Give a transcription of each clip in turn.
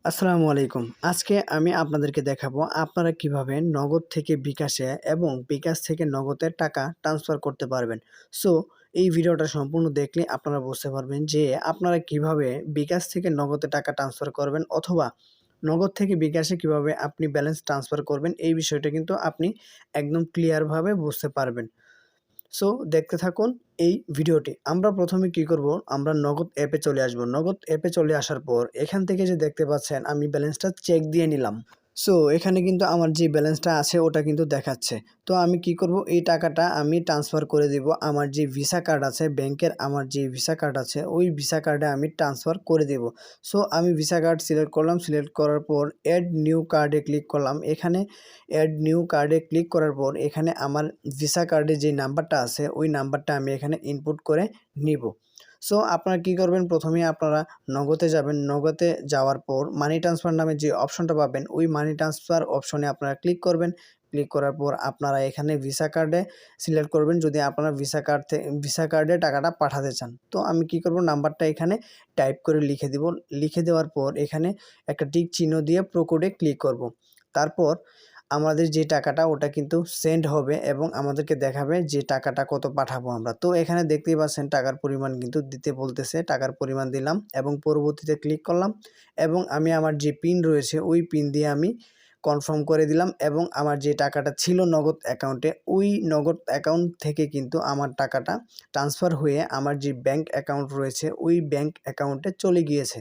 আসসালামু আলাইকুম। আজকে আমি আপনাদেরকে দেখাবো আপনারা কিভাবে নগদ থেকে বিকাশে এবং বিকাশ থেকে নগদে টাকা ট্রান্সফার করতে পারবেন। সো এই ভিডিওটা সম্পূর্ণ দেখলে আপনারা বুঝতে পারবেন যে আপনারা কিভাবে বিকাশ থেকে নগদে টাকা ট্রান্সফার করবেন অথবা নগদ থেকে বিকাশে কিভাবে আপনি ব্যালেন্স ট্রান্সফার করবেন এই বিষয়টা কিন্তু আপনি একদম ক্লিয়ারভাবে বুঝতে পারবেন। সো দেখতে থাকুন এই ভিডিওটি। আমরা প্রথমে কি করব? আমরা নগদ অ্যাপে চলে আসব। নগদ অ্যাপে চলে আসার পর এখান থেকে যে দেখতে পাচ্ছেন আমি ব্যালেন্সটা চেক দিয়ে নিলাম। সো এখানে কিন্তু আমার যে ব্যালেন্সটা আছে ওটা কিন্তু দেখাচ্ছে। তো আমি কি করব? এই টাকাটা আমি ট্রান্সফার করে দিব আমার যে ভিসা কার্ড আছে ব্যাংকের, আমার যে ভিসা কার্ড আছে ওই ভিসা কার্ডে আমি ট্রান্সফার করে দিব। সো আমি ভিসা কার্ড সিলেক্ট করলাম। সিলেক্ট করার পর এড নিউ কার্ডে ক্লিক করলাম। এখানে এড নিউ কার্ডে ক্লিক করার পর এখানে আমার ভিসা কার্ডে যে নাম্বারটা আছে ওই নাম্বারটা আমি এখানে ইনপুট করে নিব। সো আপনারা কি করবেন? প্রথমেই আপনারা নগদে যাবেন। নগদে যাওয়ার পর মানি ট্রান্সফার নামে যে অপশনটা পাবেন ওই মানি ট্রান্সফার অপশনে আপনারা ক্লিক করবেন। ক্লিক করার পর আপনারা এখানে ভিসা কার্ডে সিলেক্ট করবেন যদি আপনারা ভিসা কার্ডে টাকাটা পাঠাতে চান। তো আমি কি করব? নাম্বারটা এখানে টাইপ করে লিখে দিব। লিখে দেওয়ার পর এখানে একটা টিক চিহ্ন দিয়ে প্রোকোডে ক্লিক করব। তারপর আমাদের যে টাকাটা ওটা কিন্তু সেন্ড হবে এবং আমাদেরকে দেখাবে যে টাকাটা কত পাঠাবো আমরা। তো এখানে দেখতেই পাচ্ছেন টাকার পরিমাণ কিন্তু দিতে বলতেছে। টাকার পরিমাণ দিলাম এবং পরবর্তীতে ক্লিক করলাম এবং আমি আমার যে পিন রয়েছে ওই পিন দিয়ে আমি কনফার্ম করে দিলাম এবং আমার যে টাকাটা ছিল নগদ অ্যাকাউন্টে ওই নগদ অ্যাকাউন্ট থেকে কিন্তু আমার টাকাটা ট্রান্সফার হয়ে আমার যে ব্যাংক অ্যাকাউন্ট রয়েছে ওই ব্যাংক অ্যাকাউন্টে চলে গিয়েছে।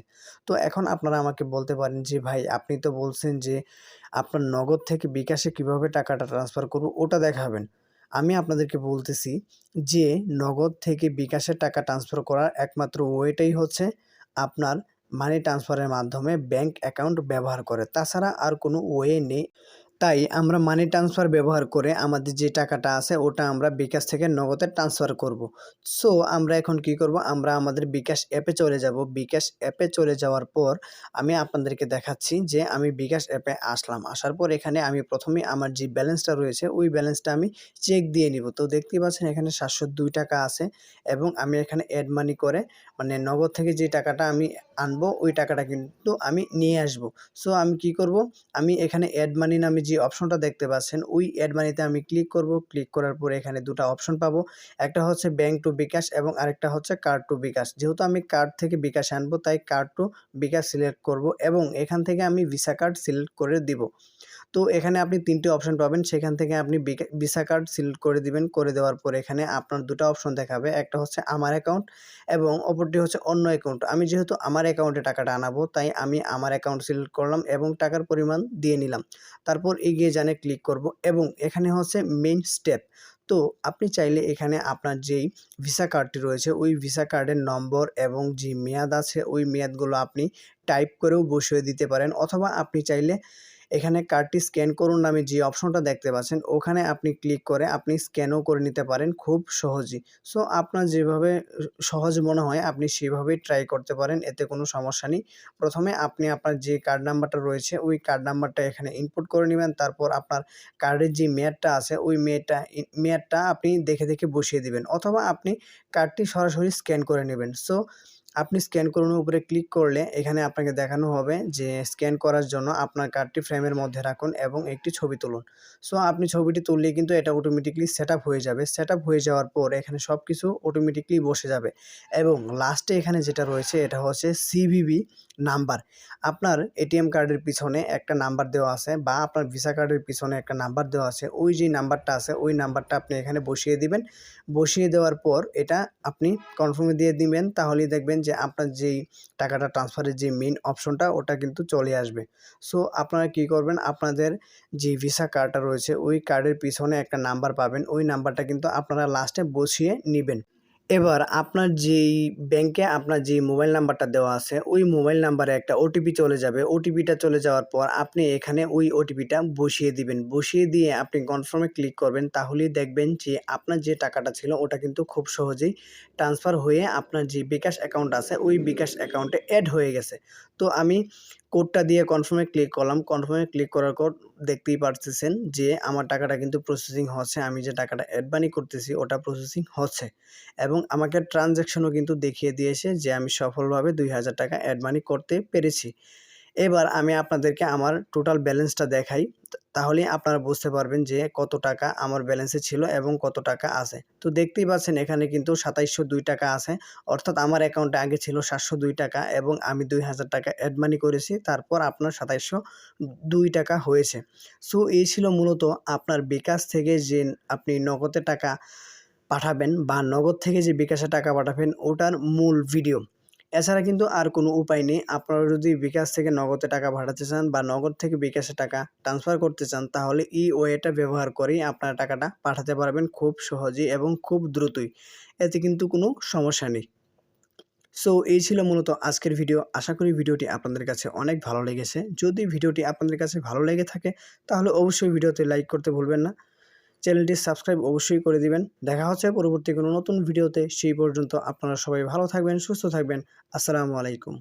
তো এখন আপনারা আমাকে বলতে পারেন যে ভাই আপনি তো বলছেন যে আপনার নগদ থেকে বিকাশে কিভাবে টাকাটা ট্রান্সফার করব ওটা দেখাবেন। আমি আপনাদেরকে বলতেছি যে নগদ থেকে বিকাশে টাকা ট্রান্সফার করার একমাত্র ওয়েটাই হচ্ছে আপনার মানি ট্রান্সফারের মাধ্যমে ব্যাংক অ্যাকাউন্ট ব্যবহার করে। তাছাড়া আর কোনো ওয়ে নেই। তাই আমরা মানি ট্রান্সফার ব্যবহার করে আমাদের যে টাকাটা আছে ওটা আমরা বিকাশ থেকে নগদে ট্রান্সফার করব। সো আমরা এখন কি করব? আমরা আমাদের বিকাশ অ্যাপে চলে যাব। বিকাশ অ্যাপে চলে যাওয়ার পর আমি আপনাদেরকে দেখাচ্ছি যে আমি বিকাশ অ্যাপে আসলাম। আসার পর এখানে আমি প্রথমেই আমার যে ব্যালেন্সটা রয়েছে ওই ব্যালেন্সটা আমি চেক দিয়ে নিব। তো দেখতেই পাচ্ছেন এখানে ৭০২ টাকা আছে এবং আমি এখানে এড মানি করে মানে নগদ থেকে যে টাকাটা আমি আনবো ওই টাকাটা কিন্তু আমি নিয়ে আসবো। সো আমি কি করব? আমি এখানে এড মানি নামে যে অপশনটা দেখতে পাচ্ছেন ওই এড মানিতে আমি ক্লিক করব। ক্লিক করার পরে এখানে দুটো অপশন পাবো। একটা হচ্ছে ব্যাংক টু বিকাশ এবং আরেকটা হচ্ছে কার্ড টু বিকাশ। যেহেতু আমি কার্ড থেকে বিকাশে আনবো তাই কার্ড টু বিকাশ সিলেক্ট করব এবং এখান থেকে আমি ভিসা কার্ড সিলেক্ট করে দিব। তো এখানে আপনি ৩ টে অপশন পাবেন। সেখান থেকে আপনি ভিসা কার্ড সিলেক্ট করে দিবেন। করে দেওয়ার পর এখানে আপনার ২ টা অপশন দেখাবে। একটা হচ্ছে আমার অ্যাকাউন্ট এবং অপরটি হচ্ছে অন্য অ্যাকাউন্ট। আমি যেহেতু আমার অ্যাকাউন্টে টাকাটা আনাবো তাই আমি আমার অ্যাকাউন্ট সিলেক্ট করলাম এবং টাকার পরিমাণ দিয়ে নিলাম। তারপর এগিয়ে যানে ক্লিক করব এবং এখানে হচ্ছে মেইন স্টেপ। তো আপনি চাইলে এখানে আপনার যেই ভিসা কার্ডটি রয়েছে ওই ভিসা কার্ডের নম্বর এবং যে মেয়াদ আছে ওই মেয়াদগুলো আপনি টাইপ করেও বসিয়ে দিতে পারেন অথবা আপনি চাইলে এখানে কার্ডটি স্ক্যান করুন নামে যে অপশনটা দেখতে পাচ্ছেন ওখানে আপনি ক্লিক করে আপনি স্ক্যানও করে নিতে পারেন খুব সহজেই। সো আপনার যেভাবে সহজ মনে হয় আপনি সেভাবেই ট্রাই করতে পারেন, এতে কোনো সমস্যা নেই। প্রথমে আপনি আপনার যে কার্ড নাম্বারটা রয়েছে ওই কার্ড নাম্বারটা এখানে ইনপুট করে নেবেন। তারপর আপনার কার্ডের যে মেয়াদটা আছে ওই মেয়াদটা আপনি দেখে বসিয়ে দিবেন অথবা আপনি কার্ডটি সরাসরি স্ক্যান করে নেবেন। সো আপনি স্ক্যান করুনের উপরে ক্লিক করলে এখানে আপনাকে দেখানো হবে যে স্ক্যান করার জন্য আপনার কার্ডটি ফ্রেমের মধ্যে রাখুন এবং একটি ছবি তুলুন। সো আপনি ছবিটি তুললেই কিন্তু এটা অটোমেটিক্যালি সেটআপ হয়ে যাবে। সেটআপ হয়ে যাওয়ার পর এখানে সবকিছু অটোমেটিক্যালি বসে যাবে এবং লাস্টে এখানে যেটা রয়েছে এটা হচ্ছে সিভিভি নাম্বার। আপনার এটিএম কার্ডের পিছনে একটা নাম্বার দেওয়া আছে বা আপনার ভিসা কার্ডের পিছনে একটা নাম্বার দেওয়া আছে। ওই যে নাম্বারটা আছে ওই নাম্বারটা আপনি এখানে বসিয়ে দিবেন। বসিয়ে দেওয়ার পর এটা আপনি কনফার্মে দিয়ে দিবেন, তাহলেই দেখবেন যে আপনার যেই টাকাটা ট্রান্সফারের যে মেইন অপশনটা ওটা কিন্তু চলে আসবে। সো আপনারা কি করবেন? আপনাদের যে ভিসা কার্ডটা রয়েছে ওই কার্ডের পিছনে একটা নাম্বার পাবেন। ওই নাম্বারটা কিন্তু আপনারা লাস্টে বসিয়ে নিবেন। এবার আপনার যেই ব্যাংকে আপনার যে মোবাইল নাম্বারটা দেওয়া আছে ওই মোবাইল নাম্বারে একটা ওটিপি চলে যাবে। ওটিপিটা চলে যাওয়ার পর আপনি এখানে ওই ওটিপিটা বসিয়ে দিবেন। বসিয়ে দিয়ে আপনি কনফার্মে ক্লিক করবেন, তাহলেই দেখবেন যে আপনার যে টাকাটা ছিল ওটা কিন্তু খুব সহজেই ট্রান্সফার হয়ে আপনার যে বিকাশ অ্যাকাউন্ট আছে ওই বিকাশ অ্যাকাউন্টে এড হয়ে গেছে। তো আমি কোডটা দিয়ে কনফার্মে ক্লিক করলাম। কনফার্মে ক্লিক করার পর দেখতেই পারতেছেন যে আমার টাকাটা কিন্তু প্রসেসিং হচ্ছে। আমি যে টাকাটা অ্যাড মানি করতেছি ওটা প্রসেসিং হচ্ছে এবং আমাকে ট্রানজ্যাকশনও কিন্তু দেখিয়ে দিয়েছে যে আমি সফলভাবে ২,০০০ টাকা অ্যাড মানি করতে পেরেছি। এবার আমি আপনাদেরকে আমার টোটাল ব্যালেন্সটা দেখাই। তাহলেই আপনারা বুঝতে পারবেন যে কত টাকা আমার ব্যালেন্সে ছিল এবং কত টাকা আছে। তো দেখতেই পাচ্ছেন এখানে কিন্তু ৳২৭০২ আছে। অর্থাৎ আমার অ্যাকাউন্টে আগে ছিল ৳৭০২ এবং আমি ৳২,০০০ অ্যাড মানি করেছি। তারপর আপনার ৳২৭০২ হয়েছে। সো এই ছিল মূলত আপনার বিকাশ থেকে যে আপনি নগদে টাকা পাঠাবেন বা নগদ থেকে যে বিকাশে টাকা পাঠাবেন ওটার মূল ভিডিও। এছাড়া কিন্তু আর কোনো উপায় নেই। আপনারা যদি বিকাশ থেকে নগদে টাকা পাঠাতে চান বা নগদ থেকে বিকাশে টাকা ট্রান্সফার করতে চান তাহলে এই ওয়েটা ব্যবহার করেই আপনারা টাকাটা পাঠাতে পারবেন খুব সহজেই এবং খুব দ্রুতই। এতে কিন্তু কোনো সমস্যা নেই। সো এই ছিল মূলত আজকের ভিডিও। আশা করি ভিডিওটি আপনাদের কাছে অনেক ভালো লেগেছে। যদি ভিডিওটি আপনাদের কাছে ভালো লেগে থাকে তাহলে অবশ্যই ভিডিওতে লাইক করতে ভুলবেন না। চ্যানেলটি সাবস্ক্রাইব অবশ্যই করে দিবেন। দেখা হচ্ছে পরবর্তী কোনো নতুন ভিডিওতে। সেই পর্যন্ত আপনারা সবাই ভালো থাকবেন, সুস্থ থাকবেন। আসসালামু আলাইকুম।